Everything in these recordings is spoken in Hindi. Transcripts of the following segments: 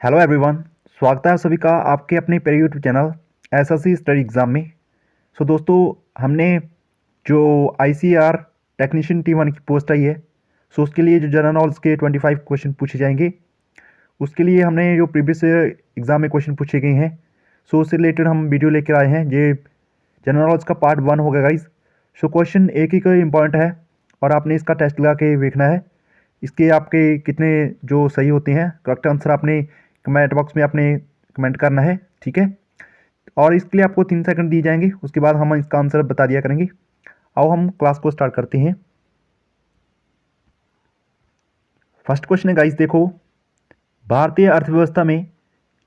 Hello everyone. स्वागत है आप सभी का आपके अपने पेरे YouTube channel SSC study exam में। सो दोस्तों, हमने जो आईसीआर टेक्नीशियन T1 की पोस्ट आई है, सो उसके लिए जो जनरल नॉलेज के 25 क्वेश्चन पूछे जाएंगे, उसके लिए हमने जो प्रीवियस एग्ज़ाम में क्वेश्चन पूछे गए हैं, सो उससे रिलेटेड हम वीडियो लेकर आए हैं। ये जनरल नॉलेज का पार्ट 1 होगा गाइज। सो क्वेश्चन एक ही का इम्पॉर्टेंट है और आपने इसका टेस्ट लगा के देखना है इसके आपके कितने जो सही होते हैं। करेक्ट आंसर आपने कमेंट बॉक्स में आपने कमेंट करना है, ठीक है। और इसके लिए आपको 3 सेकंड दिए जाएंगे, उसके बाद हम इसका आंसर बता दिया करेंगे। आओ हम क्लास को स्टार्ट करते हैं। फर्स्ट क्वेश्चन है गाइस, देखो, भारतीय अर्थव्यवस्था में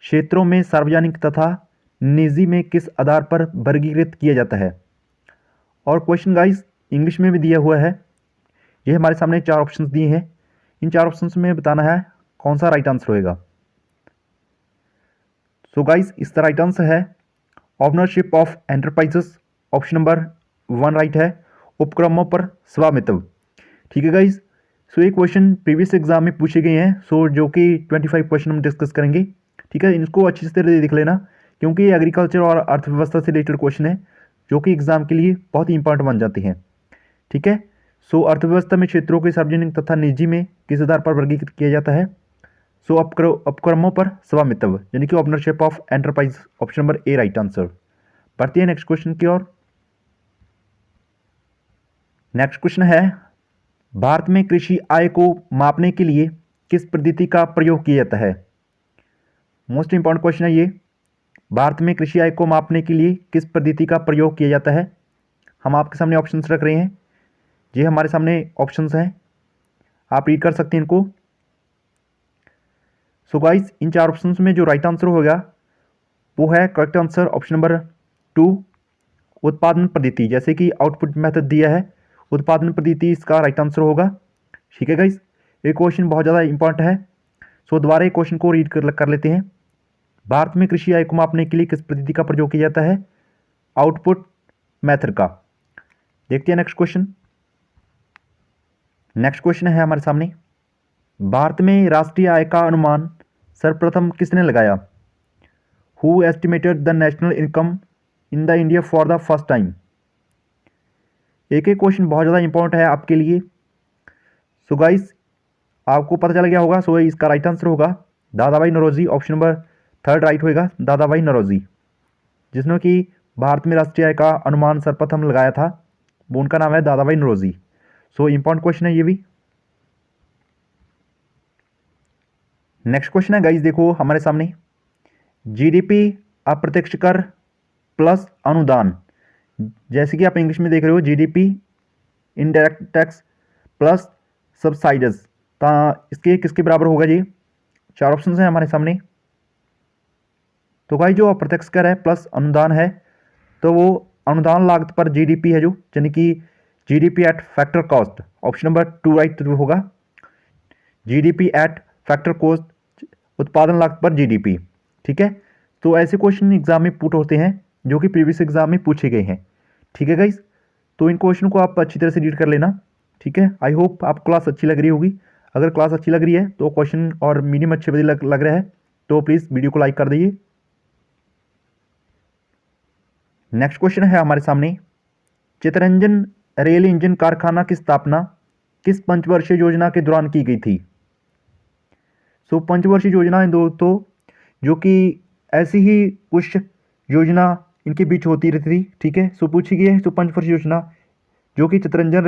क्षेत्रों में सार्वजनिक तथा निजी में किस आधार पर वर्गीकृत किया जाता है। और क्वेश्चन गाइस इंग्लिश में भी दिया हुआ है। ये हमारे सामने 4 ऑप्शंस दिए हैं। इन 4 ऑप्शंस में बताना है कौन सा राइट आंसर होएगा। सो गाइस, इसका राइट आंसर है ownership of enterprises. Option number 1 right है, उपक्रमों पर स्वामित्व। ठीक है गाइस। सो ये क्वेश्चन प्रीवियस एग्जाम में पूछे गए हैं, सो जो कि 25 क्वेश्चन हम डिस्कस करेंगे। ठीक है, इनको अच्छी तरह देख लेना क्योंकि ये एग्रीकल्चर और अर्थव्यवस्था से रिलेटेड क्वेश्चन है जो कि एग्जाम के लिए बहुत ही इंपॉर्टेंट बन जाते हैं। ठीक है। सो अर्थव्यवस्था में क्षेत्रों के सार्वजनिक तथा निजी में किस आधार पर वर्गीकृत किया जाता है। सो उपक्रमों पर स्वामित्व यानी कि ownership of enterprise. Option number A right answer. बढ़ते हैं नेक्स्ट क्वेश्चन की ओर। नेक्स्ट क्वेश्चन है, भारत में कृषि आय को मापने के लिए किस पद्धति का प्रयोग किया जाता है। मोस्ट इंपॉर्टेंट क्वेश्चन है ये। भारत में कृषि आय को मापने के लिए किस पद्धति का प्रयोग किया जाता है। हम आपके सामने ऑप्शंस रख रहे हैं। ये हमारे सामने ऑप्शंस हैं, आप रीड कर सकते हैं इनको। सो गाइस, इन 4 ऑप्शंस में जो राइट आंसर होगा वो है करेक्ट आंसर ऑप्शन नंबर 2, उत्पादन पद्धति। जैसे कि आउटपुट मेथड दिया है, उत्पादन पद्धति इसका राइट आंसर होगा। ठीक है गाइस, ये क्वेश्चन बहुत ज़्यादा इंपॉर्टेंट है। सो दोबारा एक क्वेश्चन को रीड कर लेते हैं। भारत में कृषि आय को मापने के लिए किस पद्धति का प्रयोग किया जाता है। आउटपुट मेथड का। देखते हैं नेक्स्ट क्वेश्चन। नेक्स्ट क्वेश्चन है हमारे सामने, भारत में राष्ट्रीय आय का अनुमान सर्वप्रथम किसने लगाया। Who estimated the national income in the India for the first time. एक एक क्वेश्चन बहुत ज़्यादा इंपॉर्टेंट है आपके लिए। सो गाइस, आपको पता चल गया होगा। सो इसका राइट आंसर होगा Dadabhai Naoroji. Option number 3 right होएगा, दादाभाई नौरोजी, जिसने कि भारत में राष्ट्रीय आय का अनुमान सर्वप्रथम लगाया था, वो उनका नाम है Dadabhai Naoroji. So important question है ये भी। नेक्स्ट क्वेश्चन है गाइस, देखो हमारे सामने, जीडीपी अप्रत्यक्ष कर प्लस अनुदान। जैसे कि आप इंग्लिश में देख रहे हो, जीडीपी इनडायरेक्ट टैक्स प्लस सब्साइडस, इसके किसके बराबर होगा। ये 4 ऑप्शन हैं हमारे सामने। तो गाइस, जो अप्रत्यक्ष कर है प्लस अनुदान है, तो वो अनुदान लागत पर जीडीपी है, जो यानी कि GDP at factor cost. Option number 2 right होगा, जीडीपी एट फैक्टर कॉस्ट, उत्पादन लागत पर जीडीपी। ठीक है। तो ऐसे क्वेश्चन एग्जाम में पुट होते हैं जो कि प्रीवियस एग्जाम में पूछे गए हैं। ठीक है गाइस, तो इन क्वेश्चन को आप अच्छी तरह से रीड कर लेना। ठीक है। आई होप आपको क्लास अच्छी लग रही होगी। अगर क्लास अच्छी लग रही है तो क्वेश्चन और मीनिंग अच्छे लग रहा है तो प्लीज़ वीडियो को लाइक कर दीजिए। नेक्स्ट क्वेश्चन है हमारे सामने, चितरंजन रेल इंजन कारखाना की स्थापना किस पंचवर्षीय योजना के दौरान की गई थी। सो पंचवर्षीय योजना दोस्तों जो कि ऐसी ही कुछ योजना इनके बीच होती रहती थी। ठीक है। सो पूछी गई है, सो पंचवर्षीय योजना जो कि चितरंजन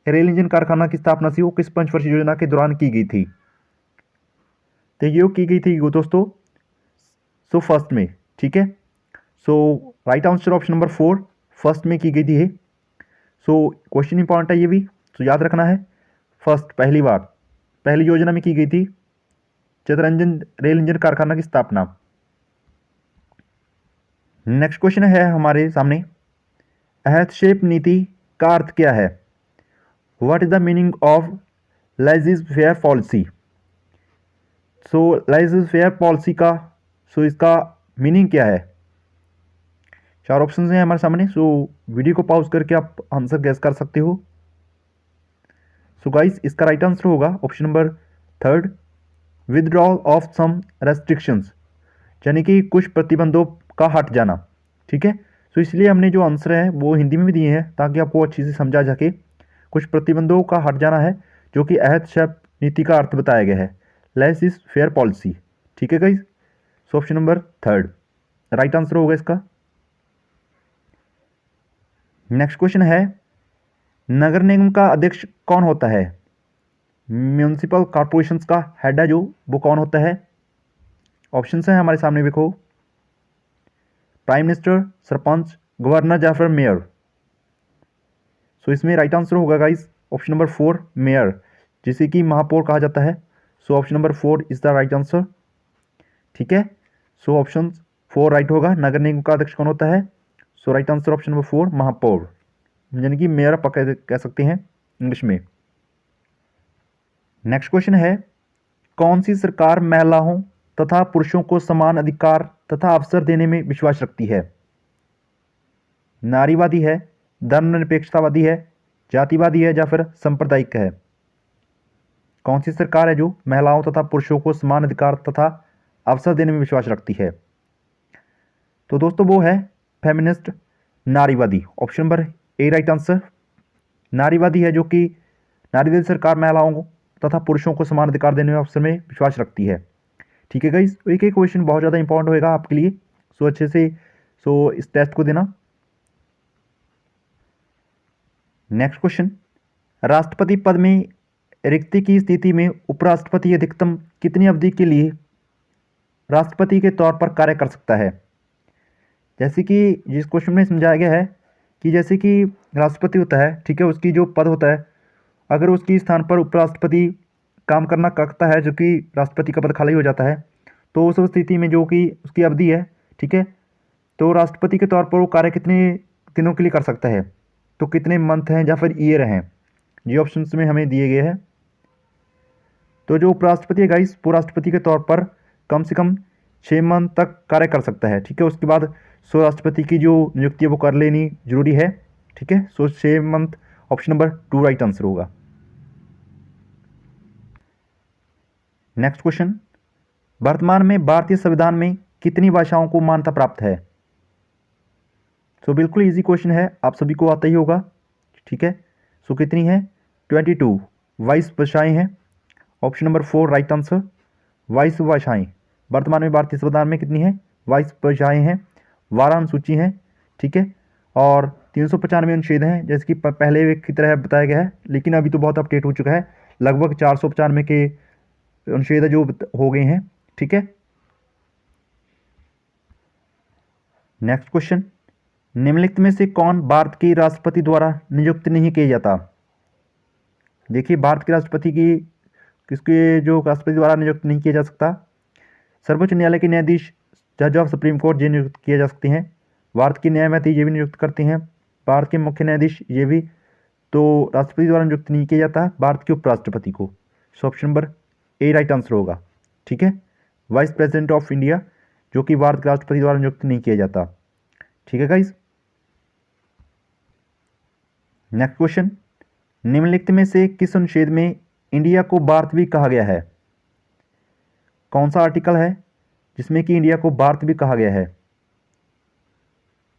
रेल इंजन कारखाना की स्थापना थी वो किस पंचवर्षीय योजना के दौरान की गई थी। तो ये की गई थी दोस्तों सो फर्स्ट में। ठीक है। So right answer option number 4 first में की गई थी। सो क्वेश्चन इंपॉर्टेंट है ये भी, तो याद रखना है। फर्स्ट, पहली बार पहली योजना में की गई थी चितरंजन रेल इंजन कारखाना की स्थापना। नेक्स्ट क्वेश्चन है हमारे सामने, हस्तक्षेप नीति का अर्थ क्या है। What is the meaning of laissez faire policy. So laissez faire policy का इसका मीनिंग क्या है। 4 ऑप्शन हैं हमारे सामने। सो वीडियो को पॉज करके आप आंसर गैस कर सकते हो। सो गाइस, इसका राइट आंसर होगा option number 3, withdrawal of some restrictions, यानी कि कुछ प्रतिबंधों का हट जाना। ठीक है, तो इसलिए हमने जो आंसर है वो हिंदी में भी दिए हैं ताकि आपको अच्छी से समझा सके। कुछ प्रतिबंधों का हट जाना है जो कि अहद नीति का अर्थ बताया गया है, लेस इज फेयर पॉलिसी। ठीक है guys, so option number third right answer होगा इसका। नेक्स्ट क्वेश्चन है, नगर निगम का अध्यक्ष कौन होता है? म्यूनिसिपल कॉरपोरेशंस का हेड है जो, वो कौन होता है? ऑप्शन है हमारे सामने, देखो, प्राइम मिनिस्टर, सरपंच, गवर्नर या फिर मेयर। सो इसमें राइट आंसर होगा गाइस ऑप्शन नंबर 4 मेयर, जिसे कि महापौर कहा जाता है। So option number 4 is the right answer. ठीक है, सो ऑप्शन 4 राइट होगा। नगर निगम का अध्यक्ष कौन होता है? So right answer option number 4 महापौर, यानी कि मेयर आप कह सकते हैं इंग्लिश में। नेक्स्ट क्वेश्चन है, कौन सी सरकार महिलाओं तथा पुरुषों को समान अधिकार तथा अवसर देने में विश्वास रखती है? नारीवादी है, धर्मनिरपेक्षतावादी है, जातिवादी है या फिर सांप्रदायिक है? कौन सी सरकार है जो महिलाओं तथा पुरुषों को समान अधिकार तथा अवसर देने में विश्वास रखती है? तो दोस्तों वो है फेमिनिस्ट, नारीवादी। Option number A right answer. नारीवादी है जो कि नारीवादी सरकार महिलाओं तथा पुरुषों को समान अधिकार देने में अवसर में विश्वास रखती है। ठीक है गाइस, एक एक क्वेश्चन बहुत ज़्यादा इंपॉर्टेंट होएगा आपके लिए, सो अच्छे से इस टेस्ट को देना। नेक्स्ट क्वेश्चन, राष्ट्रपति पद में रिक्ति की स्थिति में उपराष्ट्रपति अधिकतम कितनी अवधि के लिए राष्ट्रपति के तौर पर कार्य कर सकता है? जैसे कि जिस क्वेश्चन में समझाया गया है कि जैसे कि राष्ट्रपति होता है, ठीक है, उसकी जो पद होता है, अगर उसकी स्थान पर उपराष्ट्रपति काम करना करता है, जो कि राष्ट्रपति का पद खाली हो जाता है, तो उस स्थिति में जो कि उसकी अवधि है, ठीक है, तो राष्ट्रपति के तौर पर वो कार्य कितने दिनों के लिए कर सकता है? तो कितने मंथ हैं या फिर ईयर हैं, ये ऑप्शन में हमें दिए गए हैं। तो जो उपराष्ट्रपति है गाइस, वो राष्ट्रपति के तौर पर कम से कम 6 मंथ तक कार्य कर सकता है। ठीक है, उसके बाद राष्ट्रपति की जो नियुक्ति है वो कर लेनी जरूरी है। ठीक है, 6 month option number 2 right answer होगा। नेक्स्ट क्वेश्चन, वर्तमान में भारतीय संविधान में कितनी भाषाओं को मान्यता प्राप्त है? बिल्कुल इजी क्वेश्चन है, आप सभी को आता ही होगा। ठीक है, कितनी है? 22 22 भाषाएं हैं। Option number 4 right answer. 22 भाषाएं वर्तमान में भारतीय संविधान में कितनी है? 22 भाषाएं हैं। 12 अनुसूची हैं। ठीक है, और 395 अनुच्छेद हैं, जैसे कि पहले की तरह बताया गया है, लेकिन अभी तो बहुत अपडेट हो चुका है। लगभग 495 के अनुच्छेद जो हो गए हैं। ठीक है, नेक्स्ट क्वेश्चन, निम्नलिखित में से कौन भारत के राष्ट्रपति द्वारा नियुक्त नहीं किया जाता? देखिए, भारत के राष्ट्रपति की किसके जो राष्ट्रपति द्वारा नियुक्त नहीं किया जा सकता? सर्वोच्च न्यायालय के न्यायाधीश, जज ऑफ सुप्रीम कोर्ट, ये नियुक्त किए जा सकते हैं। भारत के न्यायमूर्ति ये भी नियुक्त करते हैं। भारत के मुख्य न्यायाधीश ये भी, तो राष्ट्रपति द्वारा नियुक्त नहीं किया जाता भारत के उपराष्ट्रपति को। Option number A right answer होगा। ठीक है, वाइस प्रेसिडेंट ऑफ इंडिया, जो कि भारत के राष्ट्रपति द्वारा नियुक्त नहीं किया जाता। ठीक है गाइस, नेक्स्ट क्वेश्चन, निम्नलिखित में से किस अनुच्छेद में इंडिया को भारतद्वीप कहा गया है? कौन सा आर्टिकल है जिसमें कि इंडिया को भारतद्वीप कहा गया है?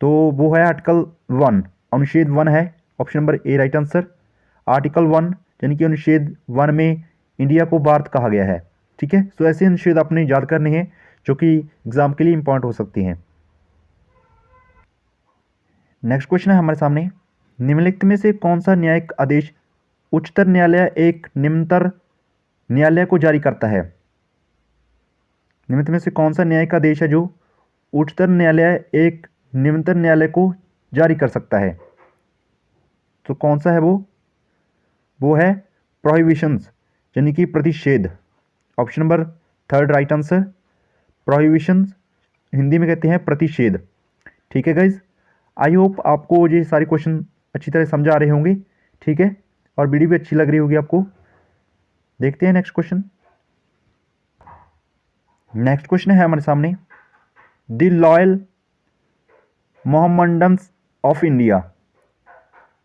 तो वो है आर्टिकल 1, अनुच्छेद 1 है। Option number A right answer. Article 1 यानी कि अनुच्छेद 1 में इंडिया को भारत कहा गया है। ठीक है, ऐसे अनुच्छेद आपने याद करने हैं जो कि एग्जाम के लिए इंपॉर्टेंट हो सकते हैं। नेक्स्ट क्वेश्चन है हमारे सामने, निम्नलिखित में से कौन सा न्यायिक आदेश उच्चतर न्यायालय एक निम्नतर न्यायालय को जारी करता है? निम्नलिखित में से कौन सा न्यायिक आदेश है जो उच्चतर न्यायालय एक निम्नतर न्यायालय को जारी कर सकता है? तो कौन सा है वो है प्रोहिबिशंस, यानी कि प्रतिषेध। Option number 3 right answer. Prohibitions Hindi में कहते हैं प्रतिषेध। ठीक है गाइज, आई होप आपको ये सारे क्वेश्चन अच्छी तरह समझ आ रहे होंगे। ठीक है, और वीडियो भी अच्छी लग रही होगी आपको। देखते हैं नेक्स्ट क्वेश्चन। नेक्स्ट क्वेश्चन है हमारे सामने, the loyal Mohammedans of India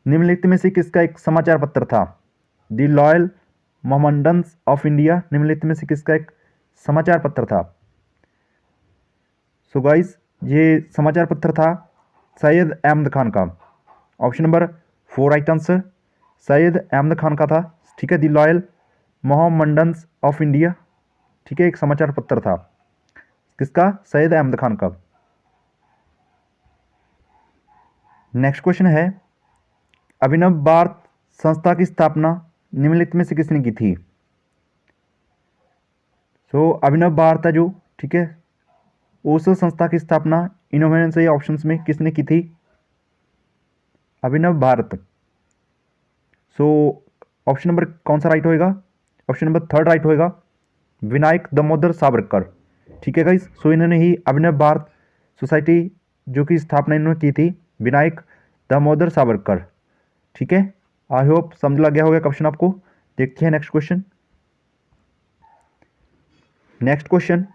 निम्नलिखित में से किसका एक समाचार पत्र था? The loyal Mohammedans of India निम्नलिखित में से किसका एक समाचार पत्र था? सो गाइस ये समाचार पत्र था सैयद अहमद खान का। Option number 4 right answer Syed Ahmed Khan का था। ठीक है, the loyal Mohammedans of India. ठीक है, एक समाचार पत्र था किसका? सैयद अहमद खान का। नेक्स्ट क्वेश्चन है अभिनव भारत संस्था की स्थापना निम्नलिखित में से किसने की थी? सो अभिनव भारत है जो, ठीक है, उस संस्था की स्थापना इन्होंने से ऑप्शंस में किसने की थी? अभिनव भारत। सो ऑप्शन नंबर कौन सा राइट होएगा? ऑप्शन नंबर 3 राइट होएगा, विनायक दामोदर सावरकर। ठीक है गाइस, सो इन्होंने ही अभिनव भारत सोसाइटी जो की स्थापना इन्होंने की थी, विनायक दामोदर सावरकर। ठीक है, आई होप समझ लग गया होगा क्वेश्चन आपको। देखते हैं next question. Next question,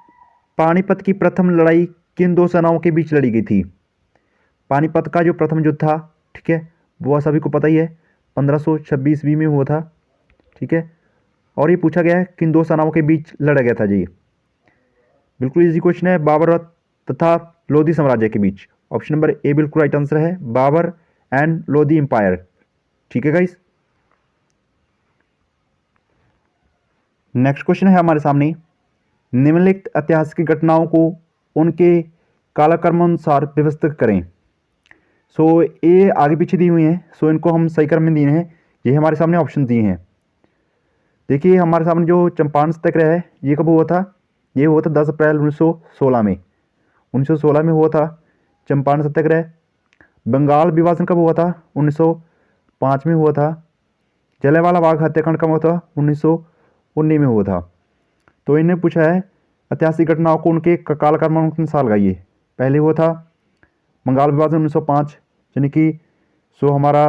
Panipat की प्रथम लड़ाई किन दो सेनाओं के बीच लड़ी गई थी? पानीपत का जो प्रथम युद्ध था, ठीक है, वो सभी को पता ही है 1526 ईस्वी में हुआ था। ठीक है, और ये पूछा गया है किन दो सेनाओं के बीच लड़ा गया था जी। बिल्कुल इजी क्वेश्चन है, बाबर तथा लोधी साम्राज्य के बीच। ऑप्शन नंबर ए बिल्कुल राइट आंसर है, बाबर एंड लोधी एम्पायर। ठीक है गाइस, नेक्स्ट क्वेश्चन है हमारे सामने, निम्नलिखित ऐतिहासिक घटनाओं को उनके कालक्रमानुसार व्यवस्थित करें। सो ये आगे पीछे दी हुई हैं, सो इनको हम सही क्रम में दिए हैं। ये हमारे सामने ऑप्शन दिए हैं। देखिए हमारे सामने जो चंपारण सत्याग्रह है ये कब हुआ था? ये हुआ था 10 अप्रैल 1916 में। 1916 में हुआ था चंपारण सत्याग्रह। बंगाल विभाजन कब हुआ था? 1905 में हुआ था। जलियांवाला बाग हत्याकांड कब हुआ था? 1919 में हुआ था। तो इन्हें पूछा है ऐतिहासिक घटनाओं को उनके कालक्रम के अनुसार लगाइए। पहले हुआ था बंगाल विभाजन 1905, यानी कि सो हमारा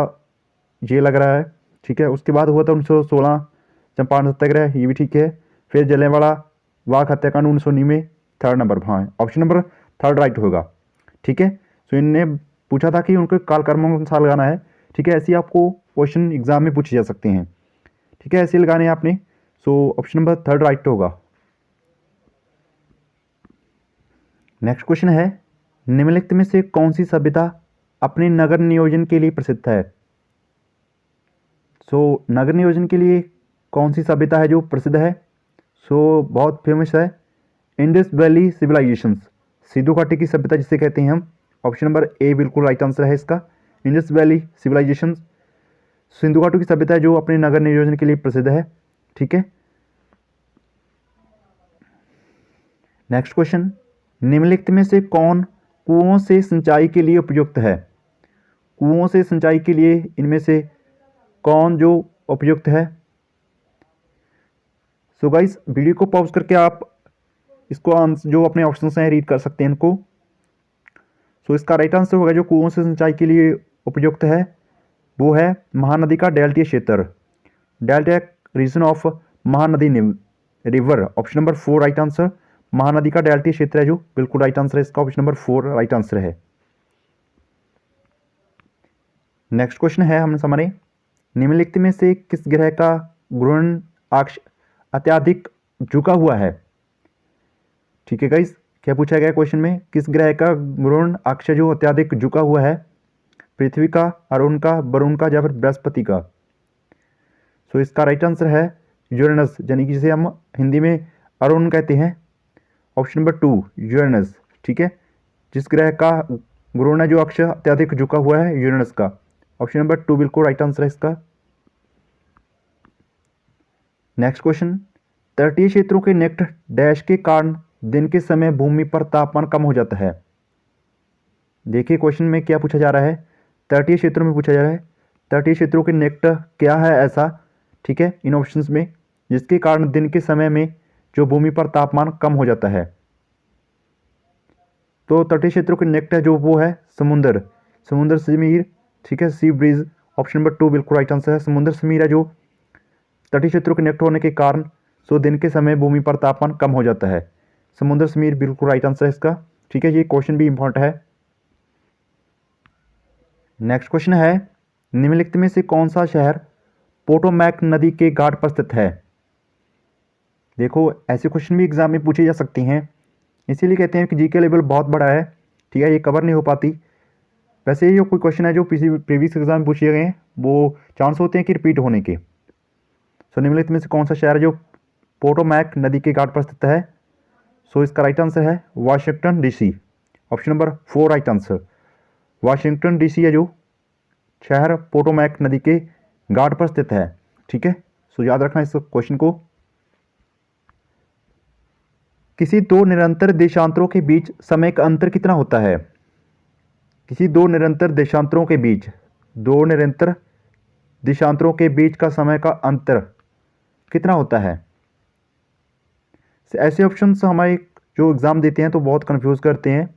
ये लग रहा है। ठीक है, उसके बाद हुआ था 1916 चंपारण सत्याग्रह, ये भी ठीक है। फिर जलियांवाला बाग हत्याकांड 1919 में, 3rd नंबर। हाँ, ऑप्शन नंबर 3rd राइट होगा। ठीक है, सो इनने पूछा था कि उनके कालक्रम के अनुसार लगाना है। ठीक है, ऐसे आपको क्वेश्चन एग्जाम में पूछे जा सकते हैं। ठीक है, ऐसे लगाने हैं आपने। So option number 3rd right होगा। नेक्स्ट क्वेश्चन है, निम्नलिखित में से कौन सी सभ्यता अपने नगर नियोजन के लिए प्रसिद्ध है? सो नगर नियोजन के लिए कौन सी सभ्यता है जो प्रसिद्ध है? सो बहुत फेमस है इंडस वैली सिविलाइजेशंस, सिंधु घाटी की सभ्यता जिसे कहते हैं हम। ऑप्शन नंबर ए बिल्कुल राइट आंसर है इसका, इंडस वैली सिविलाइजेशंस सिंधु घाटी की सभ्यता है जो अपने नगर नियोजन के लिए प्रसिद्ध है। ठीक है, नेक्स्ट क्वेश्चन, निम्नलिखित में से कौन कुओं से सिंचाई के लिए उपयुक्त है? कुओं से सिंचाई के लिए इनमें से कौन जो उपयुक्त है? सो गाइस वीडियो को पॉज करके आप इसको जो अपने ऑप्शंस हैं रीड कर सकते हैं इनको। सो इसका राइट आंसर होगा जो कुओं से सिंचाई के लिए उपयुक्त है वो है महानदी का डेल्टिया क्षेत्र, delta region of Mahanadi river. Option number 4 right answer, Mahanadi का डेल्टिया क्षेत्र है जो बिल्कुल राइट आंसर है इसका। ऑप्शन नंबर 4 राइट आंसर है। नेक्स्ट क्वेश्चन है हमने हमारे, निम्नलिखित में से किस ग्रह का घूर्णन अक्ष अत्यधिक झुका हुआ है? ठीक है गाइस, क्या पूछा गया क्वेश्चन में, किस ग्रह का घूर्णन अक्ष जो अत्यधिक झुका हुआ है? पृथ्वी का, अरुण का, वरुण का या फिर बृहस्पति का? सो इसका राइट आंसर है यूरेनस, यानी कि जिसे हम हिंदी में अरुण कहते हैं। Option number 2 Uranus. ठीक है, जिस ग्रह का घूर्णन जो अक्ष अत्यधिक झुका हुआ है यूरेनस का। ऑप्शन नंबर 2 बिल्कुल राइट आंसर है इसका। नेक्स्ट क्वेश्चन, तटीय क्षेत्रों के निकट डैश के कारण दिन के समय भूमि पर तापमान कम हो जाता है। देखिए क्वेश्चन में क्या पूछा जा रहा है, तटीय क्षेत्रों में पूछा जा रहा है तटीय क्षेत्रों के निकट क्या है ऐसा, ठीक है, इन ऑप्शंस में जिसके कारण दिन के समय में जो भूमि पर तापमान कम हो जाता है। तो तटीय क्षेत्रों के निकट है जो वो है समुद्र, समुद्र समीर। ठीक है, सी ब्रिज। ऑप्शन नंबर 2 बिल्कुल राइट आंसर है, समुद्र समीर है जो तटीय क्षेत्रों के निकट होने के कारण सो दिन के समय भूमि पर तापमान कम हो जाता है। समुद्र समीर बिल्कुल राइट आंसर है इसका। ठीक है, ये क्वेश्चन भी इंपॉर्टेंट है। नेक्स्ट क्वेश्चन है, निम्नलिखित में से कौन सा शहर पोटोमैक नदी के घाट पर स्थित है? देखो ऐसे क्वेश्चन भी एग्जाम में पूछे जा सकते हैं, इसीलिए कहते हैं कि जी के लेवल बहुत बड़ा है, ठीक है, ये कवर नहीं हो पाती। वैसे ये जो कोई क्वेश्चन है जो प्रीवियस एग्जाम में पूछे गए हैं वो चांस होते हैं कि रिपीट होने के। सो निम्नलिखित में से कौन सा शहर है जो पोटोमैक नदी के घाट पर स्थित है? सो इसका राइट आंसर है Washington DC. Option number 4 right answer. Washington DC है जो शहर पोटोमैक नदी के घाट पर स्थित है, ठीक है। सो याद रखना इस क्वेश्चन को। किसी दो निरंतर देशांतरों के बीच समय का अंतर कितना होता है? किसी दो निरंतर देशांतरों के बीच, दो निरंतर देशांतरों के बीच का समय का अंतर कितना होता है? ऐसे ऑप्शंस हमारे जो एग्ज़ाम देते हैं तो बहुत कंफ्यूज करते हैं।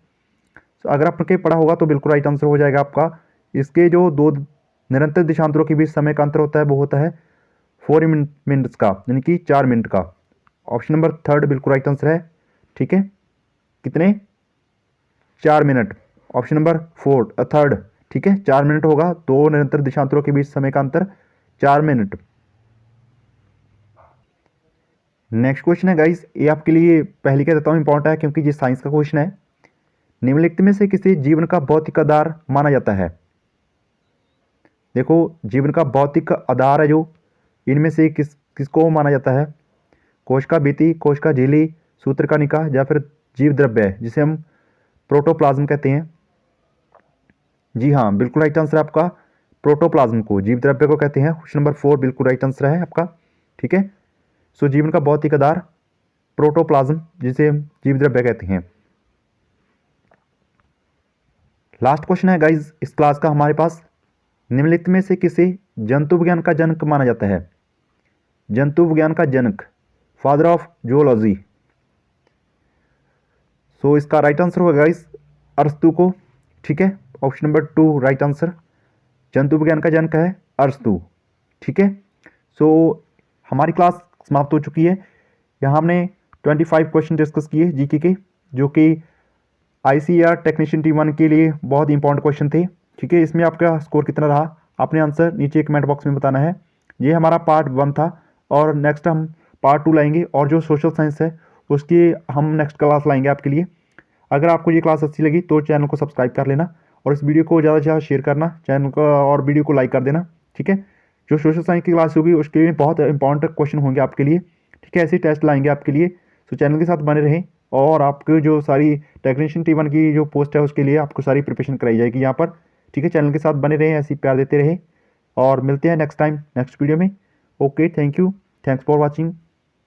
अगर आपने पढ़ा होगा तो बिल्कुल राइट आंसर हो जाएगा आपका। इसके जो दो निरंतर देशांतरों के बीच समय का अंतर होता है वो होता है 4 मिनट्स का, यानी कि 4 मिनट का। ऑप्शन नंबर 3 बिल्कुल राइट आंसर है, ठीक है। कितने? 4 मिनट। ऑप्शन नंबर 3, ठीक है, 4 मिनट होगा। दो निरंतर देशांतरों के बीच समय का अंतर 4 मिनट। नेक्स्ट क्वेश्चन है गाइस, ये आपके लिए पहले कह देता हूँ इंपॉर्टेंट है क्योंकि ये साइंस का क्वेश्चन है। निम्नलिखित में से किसी जीवन का भौतिक आधार माना जाता है? देखो जीवन का भौतिक आधार है जो, इनमें से किसको माना जाता है? कोशिका भित्ति, कोशिका झिल्ली, सूत्रकणिका या फिर जीव द्रव्य जिसे हम प्रोटोप्लाज्म कहते हैं। जी हाँ, बिल्कुल राइट आंसर है आपका। प्रोटोप्लाज्म को, जीव द्रव्य को कहते हैं। क्वेश्चन नंबर 4 बिल्कुल राइट आंसर है आपका, ठीक है। सो जीवन का भौतिक आधार प्रोटोप्लाज्म जिसे हम जीव द्रव्य कहते हैं। लास्ट क्वेश्चन है गाइज इस क्लास का हमारे पास, निम्नलिखित में से किसे जंतु विज्ञान का जनक माना जाता है? जंतु विज्ञान का जनक, फादर ऑफ जूलॉजी। सो इसका राइट आंसर होगा गाइस अरस्तु को, ठीक है। Option number 2 right answer. जंतु विज्ञान का जनक है अरस्तु, ठीक है। सो हमारी क्लास समाप्त हो चुकी है। यहाँ हमने 25 क्वेश्चन डिस्कस किए जीके के, जो कि ICAR टेक्नीशियन T1 के लिए बहुत इंपॉर्टेंट क्वेश्चन थे, ठीक है। इसमें आपका स्कोर कितना रहा आपने आंसर नीचे कमेंट बॉक्स में बताना है। ये हमारा पार्ट 1 था और नेक्स्ट हम पार्ट 2 लाएंगे, और जो सोशल साइंस है उसकी हम नेक्स्ट क्लास लाएंगे आपके लिए। अगर आपको ये क्लास अच्छी लगी तो चैनल को सब्सक्राइब कर लेना और इस वीडियो को ज़्यादा से ज़्यादा शेयर करना चैनल को, और वीडियो को लाइक कर देना, ठीक है। जो सोशल साइंस की क्लास होगी उसके लिए बहुत इंपॉर्टेंट क्वेश्चन होंगे आपके लिए, ठीक है। ऐसे टेस्ट लाएंगे आपके लिए, तो चैनल के साथ बने रहें। और आपको जो सारी टेक्नीशियन T1 की जो पोस्ट है उसके लिए आपको सारी प्रिपरेशन कराई जाएगी यहाँ पर, ठीक है। चैनल के साथ बने रहें, ऐसे प्यार देते रहें, और मिलते हैं नेक्स्ट टाइम नेक्स्ट वीडियो में। Okay, thank you, thanks for watching.